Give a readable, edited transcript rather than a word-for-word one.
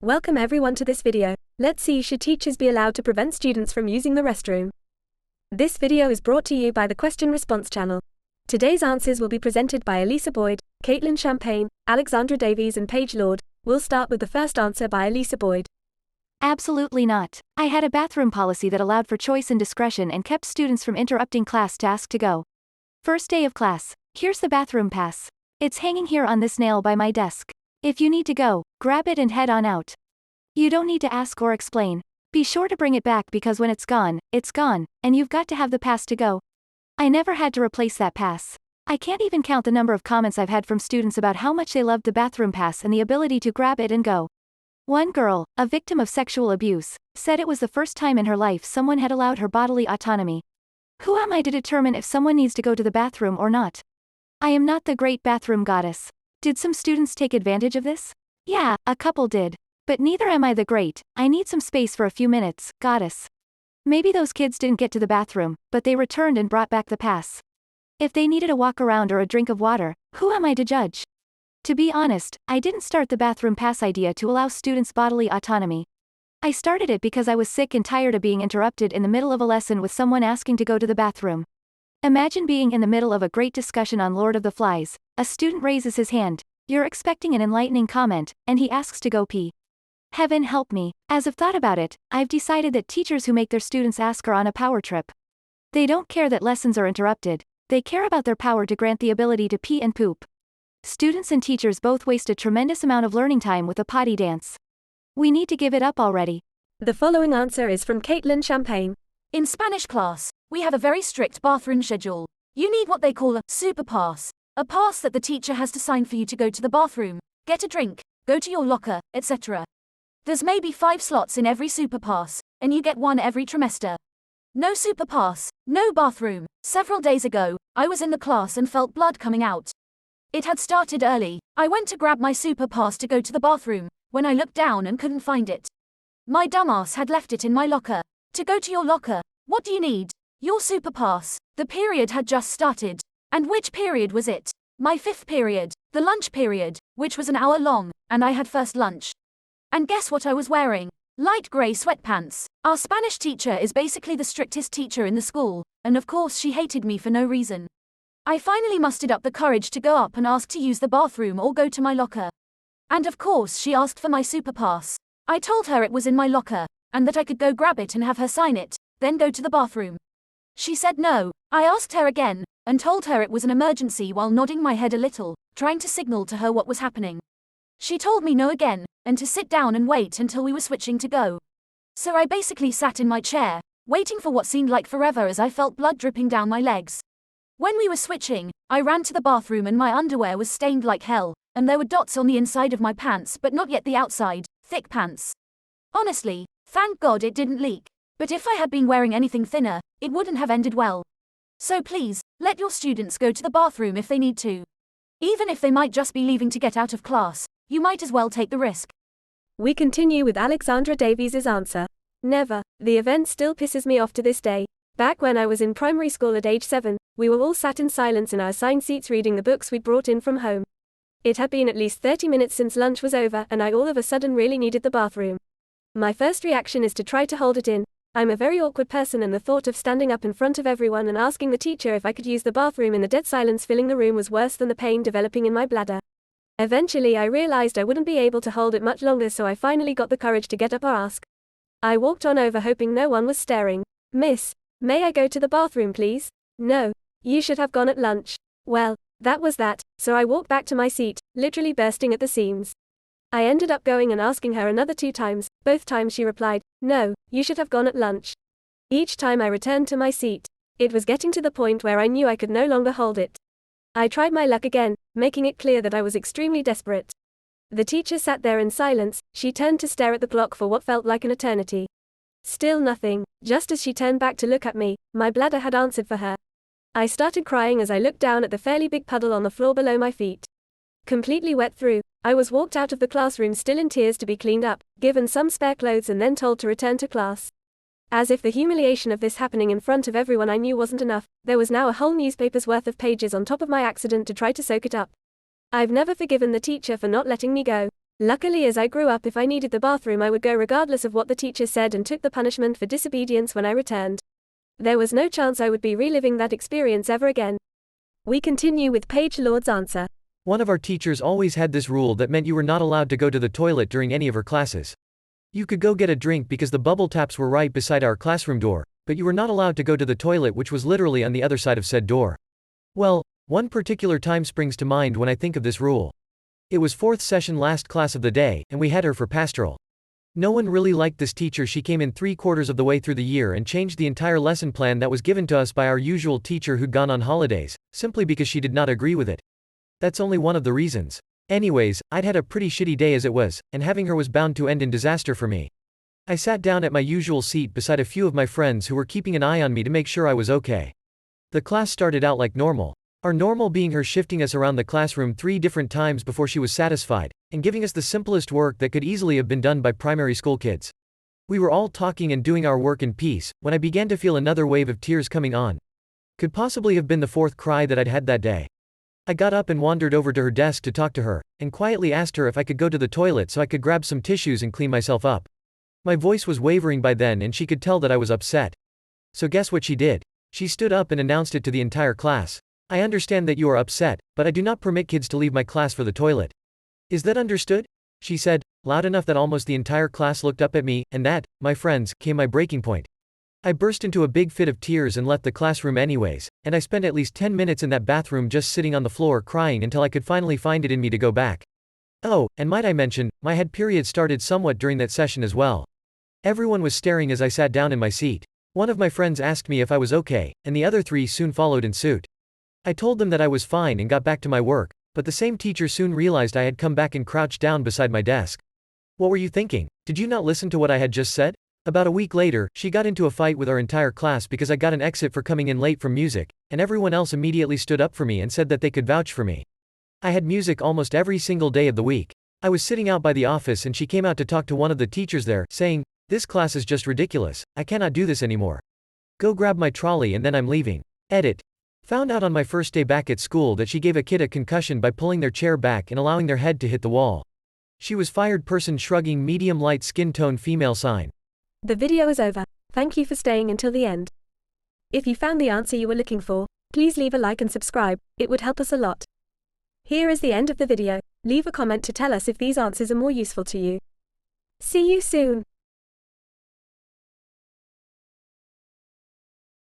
Welcome everyone to this video. Let's see, should teachers be allowed to prevent students from using the restroom? This video is brought to you by the Question Response channel. Today's answers will be presented by Alisa Boyd, Caitlyn Champagne, Alexandra Davies and Paige Lord. We'll start with the first answer by Alisa Boyd. Absolutely not. I had a bathroom policy that allowed for choice and discretion and kept students from interrupting class to ask to go. First day of class. Here's the bathroom pass. It's hanging here on this nail by my desk. If you need to go, grab it and head on out. You don't need to ask or explain. Be sure to bring it back because when it's gone, and you've got to have the pass to go. I never had to replace that pass. I can't even count the number of comments I've had from students about how much they loved the bathroom pass and the ability to grab it and go. One girl, a victim of sexual abuse, said it was the first time in her life someone had allowed her bodily autonomy. Who am I to determine if someone needs to go to the bathroom or not? I am not the great bathroom goddess. Did some students take advantage of this? Yeah, a couple did. But neither am I the great, I need some space for a few minutes, goddess. Maybe those kids didn't get to the bathroom, but they returned and brought back the pass. If they needed a walk around or a drink of water, who am I to judge? To be honest, I didn't start the bathroom pass idea to allow students bodily autonomy. I started it because I was sick and tired of being interrupted in the middle of a lesson with someone asking to go to the bathroom. Imagine being in the middle of a great discussion on Lord of the Flies. A student raises his hand. You're expecting an enlightening comment, and he asks to go pee. Heaven help me. As I've thought about it, I've decided that teachers who make their students ask are on a power trip. They don't care that lessons are interrupted. They care about their power to grant the ability to pee and poop. Students and teachers both waste a tremendous amount of learning time with a potty dance. We need to give it up already. The following answer is from Caitlyn Champagne. In Spanish class, we have a very strict bathroom schedule. You need what they call a super pass. A pass that the teacher has to sign for you to go to the bathroom, get a drink, go to your locker, etc. There's maybe 5 slots in every super pass, and you get one every trimester. No super pass, no bathroom. Several days ago, I was in the class and felt blood coming out. It had started early. I went to grab my super pass to go to the bathroom, when I looked down and couldn't find it. My dumbass had left it in my locker. To go to your locker, what do you need? Your super pass. The period had just started. And which period was it? My 5th period, the lunch period, which was an hour long, and I had first lunch. And guess what I was wearing? Light grey sweatpants. Our Spanish teacher is basically the strictest teacher in the school, and of course she hated me for no reason. I finally mustered up the courage to go up and ask to use the bathroom or go to my locker. And of course she asked for my super pass. I told her it was in my locker, and that I could go grab it and have her sign it, then go to the bathroom. She said no. I asked her again, and told her it was an emergency while nodding my head a little, trying to signal to her what was happening. She told me no again, and to sit down and wait until we were switching to go. So I basically sat in my chair, waiting for what seemed like forever as I felt blood dripping down my legs. When we were switching, I ran to the bathroom and my underwear was stained like hell, and there were dots on the inside of my pants but not yet the outside, thick pants. Honestly, thank God it didn't leak. But if I had been wearing anything thinner, it wouldn't have ended well. So please, let your students go to the bathroom if they need to. Even if they might just be leaving to get out of class, you might as well take the risk. We continue with Alexandra Davies' answer. Never. The event still pisses me off to this day. Back when I was in primary school at age 7, we were all sat in silence in our assigned seats reading the books we'd brought in from home. It had been at least 30 minutes since lunch was over and I all of a sudden really needed the bathroom. My first reaction is to try to hold it in. I'm a very awkward person and the thought of standing up in front of everyone and asking the teacher if I could use the bathroom in the dead silence filling the room was worse than the pain developing in my bladder. Eventually I realized I wouldn't be able to hold it much longer, so I finally got the courage to get up or ask. I walked on over hoping no one was staring. Miss, may I go to the bathroom please? No. You should have gone at lunch. Well, that was that, so I walked back to my seat, literally bursting at the seams. I ended up going and asking her another 2 times, both times she replied, no, you should have gone at lunch. Each time I returned to my seat. It was getting to the point where I knew I could no longer hold it. I tried my luck again, making it clear that I was extremely desperate. The teacher sat there in silence. She turned to stare at the clock for what felt like an eternity. Still nothing. Just as she turned back to look at me, my bladder had answered for her. I started crying as I looked down at the fairly big puddle on the floor below my feet. Completely wet through, I was walked out of the classroom still in tears to be cleaned up, given some spare clothes and then told to return to class. As if the humiliation of this happening in front of everyone I knew wasn't enough, there was now a whole newspaper's worth of pages on top of my accident to try to soak it up. I've never forgiven the teacher for not letting me go. Luckily, as I grew up, if I needed the bathroom, I would go regardless of what the teacher said and took the punishment for disobedience when I returned. There was no chance I would be reliving that experience ever again. We continue with Paige Lord's answer. One of our teachers always had this rule that meant you were not allowed to go to the toilet during any of her classes. You could go get a drink because the bubble taps were right beside our classroom door, but you were not allowed to go to the toilet, which was literally on the other side of said door. Well, one particular time springs to mind when I think of this rule. It was 4th session, last class of the day, and we had her for pastoral. No one really liked this teacher. She came in 3/4 of the way through the year and changed the entire lesson plan that was given to us by our usual teacher who'd gone on holidays, simply because she did not agree with it. That's only one of the reasons. Anyways, I'd had a pretty shitty day as it was, and having her was bound to end in disaster for me. I sat down at my usual seat beside a few of my friends who were keeping an eye on me to make sure I was okay. The class started out like normal. Our normal being her shifting us around the classroom 3 different times before she was satisfied, and giving us the simplest work that could easily have been done by primary school kids. We were all talking and doing our work in peace, when I began to feel another wave of tears coming on. Could possibly have been the 4th cry that I'd had that day. I got up and wandered over to her desk to talk to her, and quietly asked her if I could go to the toilet so I could grab some tissues and clean myself up. My voice was wavering by then and she could tell that I was upset. So guess what she did? She stood up and announced it to the entire class. I understand that you are upset, but I do not permit kids to leave my class for the toilet. Is that understood? She said, loud enough that almost the entire class looked up at me, and that, my friends, came my breaking point. I burst into a big fit of tears and left the classroom anyways, and I spent at least 10 minutes in that bathroom just sitting on the floor crying until I could finally find it in me to go back. Oh, and might I mention, my head period started somewhat during that session as well. Everyone was staring as I sat down in my seat. One of my friends asked me if I was okay, and the other 3 soon followed in suit. I told them that I was fine and got back to my work, but the same teacher soon realized I had come back and crouched down beside my desk. What were you thinking? Did you not listen to what I had just said? About a week later, she got into a fight with our entire class because I got an exit for coming in late from music, and everyone else immediately stood up for me and said that they could vouch for me. I had music almost every single day of the week. I was sitting out by the office and she came out to talk to one of the teachers there, saying, "This class is just ridiculous, I cannot do this anymore. Go grab my trolley and then I'm leaving." Edit. Found out on my first day back at school that she gave a kid a concussion by pulling their chair back and allowing their head to hit the wall. She was fired. Person shrugging, medium light skin tone, female sign. The video is over. Thank you for staying until the end. If you found the answer you were looking for, please leave a like and subscribe, it would help us a lot. Here is the end of the video. Leave a comment to tell us if these answers are more useful to you. See you soon.